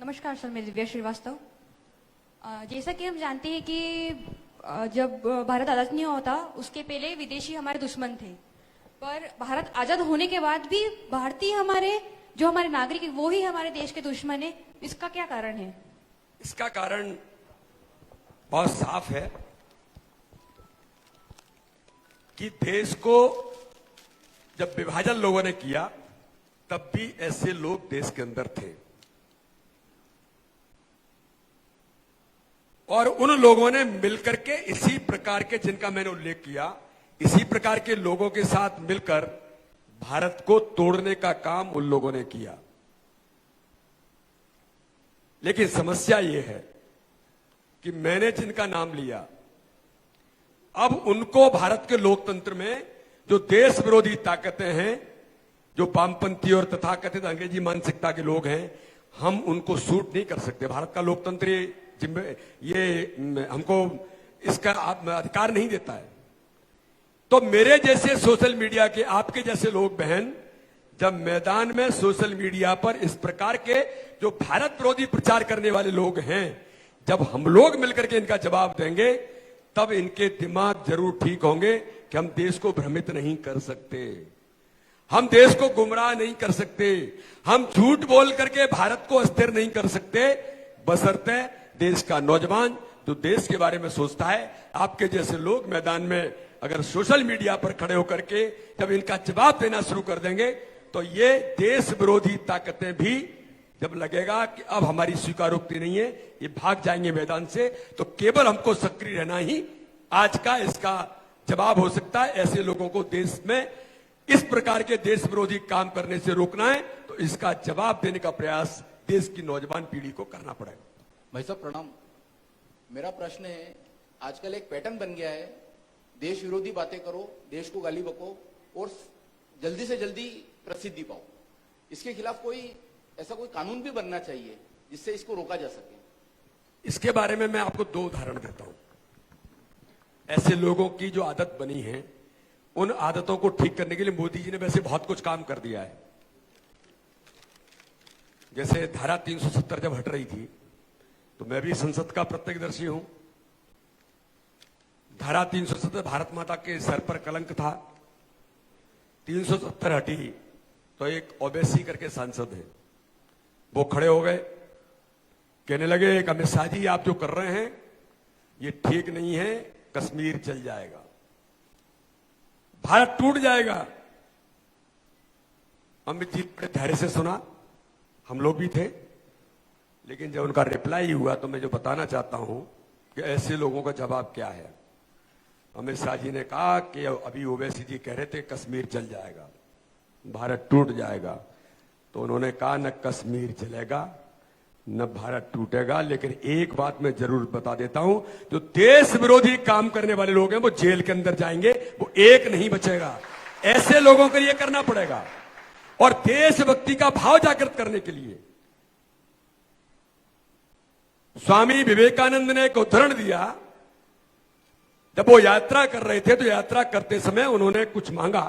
नमस्कार सर, मैं दिव्या श्रीवास्तव। जैसा कि हम जानते हैं कि जब भारत आज़ाद नहीं होता उसके पहले विदेशी हमारे दुश्मन थे, पर भारत आज़ाद होने के बाद भी भारतीय हमारे नागरिक वो ही हमारे देश के दुश्मन है। इसका क्या कारण है? इसका कारण बहुत साफ है कि देश को जब विभाजन लोगों ने किया तब भी ऐसे लोग देश के अंदर थे और उन लोगों ने मिलकर के इसी प्रकार के, जिनका मैंने उल्लेख किया, इसी प्रकार के लोगों के साथ मिलकर भारत को तोड़ने का काम उन लोगों ने किया। लेकिन समस्या यह है कि मैंने जिनका नाम लिया, अब उनको भारत के लोकतंत्र में जो देश विरोधी ताकतें हैं, जो वामपंथी और तथाकथित अंग्रेजी मानसिकता के लोग हैं, हम उनको सूट नहीं कर सकते। भारत का लोकतंत्र ये हमको इसका अधिकार नहीं देता है। तो मेरे जैसे सोशल मीडिया के, आपके जैसे लोग बहन, जब मैदान में सोशल मीडिया पर इस प्रकार के जो भारत विरोधी प्रचार करने वाले लोग हैं, जब हम लोग मिलकर के इनका जवाब देंगे, तब इनके दिमाग जरूर ठीक होंगे कि हम देश को भ्रमित नहीं कर सकते, हम देश को गुमराह नहीं कर सकते, हम झूठ बोल करके भारत को अस्थिर नहीं कर सकते, बशर्ते देश का नौजवान जो देश के बारे में सोचता है, आपके जैसे लोग मैदान में अगर सोशल मीडिया पर खड़े होकर के जब इनका जवाब देना शुरू कर देंगे, तो ये देश विरोधी ताकतें भी जब लगेगा कि अब हमारी स्वीकारोक्ति नहीं है, ये भाग जाएंगे मैदान से, तो केवल हमको सक्रिय रहना ही आज का इसका जवाब हो सकता है। ऐसे लोगों को देश में इस प्रकार के देश विरोधी काम करने से रोकना है, तो इसका जवाब देने का प्रयास देश की नौजवान पीढ़ी को करना पड़ेगा। भाई साहब प्रणाम। मेरा प्रश्न है, आजकल एक पैटर्न बन गया है, देश विरोधी बातें करो, देश को गाली बको और जल्दी से जल्दी प्रसिद्धि पाओ। इसके खिलाफ ऐसा कोई कानून भी बनना चाहिए जिससे इसको रोका जा सके। इसके बारे में मैं आपको दो उदाहरण देता हूं। ऐसे लोगों की जो आदत बनी है, उन आदतों को ठीक करने के लिए मोदी जी ने वैसे बहुत कुछ काम कर दिया है। जैसे धारा 370 जब हट रही थी, तो मैं भी संसद का प्रत्यक्षदर्शी हूं। धारा 370 भारत माता के सर पर कलंक था। 370 हटी तो एक ओवैसी करके सांसद है, वो खड़े हो गए, कहने लगे कि अमित शाह जी आप जो कर रहे हैं ये ठीक नहीं है, कश्मीर जल जाएगा, भारत टूट जाएगा। अमित जी बड़े धैर्य से सुना, हम लोग भी थे, लेकिन जब उनका रिप्लाई हुआ तो मैं जो बताना चाहता हूं कि ऐसे लोगों का जवाब क्या है। अमित शाह जी ने कहा कि अभी ओवैसी जी कह रहे थे कश्मीर जल जाएगा, भारत टूट जाएगा, तो उन्होंने कहा न कश्मीर जलेगा न भारत टूटेगा, लेकिन एक बात मैं जरूर बता देता हूं, जो देश विरोधी काम करने वाले लोग हैं वो जेल के अंदर जाएंगे, वो एक नहीं बचेगा। ऐसे लोगों को यह करना पड़ेगा। और देशभक्ति का भाव जागृत करने के लिए स्वामी विवेकानंद ने एक उदाहरण दिया। जब वो यात्रा कर रहे थे तो यात्रा करते समय उन्होंने कुछ मांगा,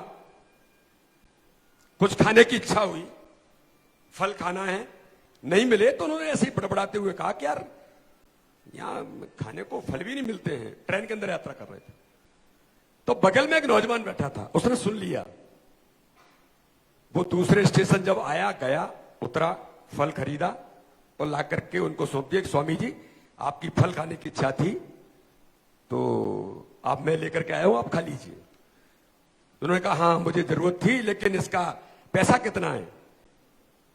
कुछ खाने की इच्छा हुई, फल खाना है, नहीं मिले तो उन्होंने ऐसे ही बड़बड़ाते हुए कहा कि यार यहां खाने को फल भी नहीं मिलते हैं। ट्रेन के अंदर यात्रा कर रहे थे, तो बगल में एक नौजवान बैठा था, उसने सुन लिया। वो दूसरे स्टेशन जब आया, गया, उतरा, फल खरीदा और ला करके उनको सौंप दिया कि स्वामी जी आपकी फल खाने की इच्छा थी तो आप मैं लेकर के आया हूं, आप खा लीजिए। उन्होंने कहा हाँ मुझे जरूरत थी, लेकिन इसका पैसा कितना है?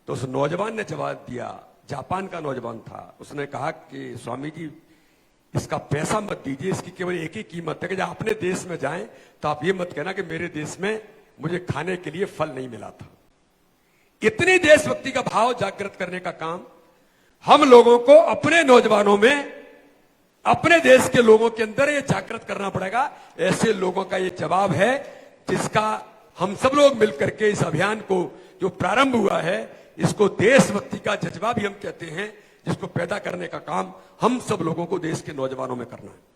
तो उस नौजवान ने जवाब दिया, जापान का नौजवान था, उसने कहा कि स्वामी जी इसका पैसा मत दीजिए, इसकी केवल एक ही कीमत है कि जब अपने देश में जाएं तो आप ये मत कहना कि मेरे देश में मुझे खाने के लिए फल नहीं मिला था। इतनी देशभक्ति का भाव जागृत करने का काम हम लोगों को अपने नौजवानों में, अपने देश के लोगों के अंदर ये जागृत करना पड़ेगा। ऐसे लोगों का ये जवाब है जिसका हम सब लोग मिलकर के इस अभियान को जो प्रारंभ हुआ है, इसको देशभक्ति का जज्बा भी हम कहते हैं, जिसको पैदा करने का काम हम सब लोगों को देश के नौजवानों में करना है।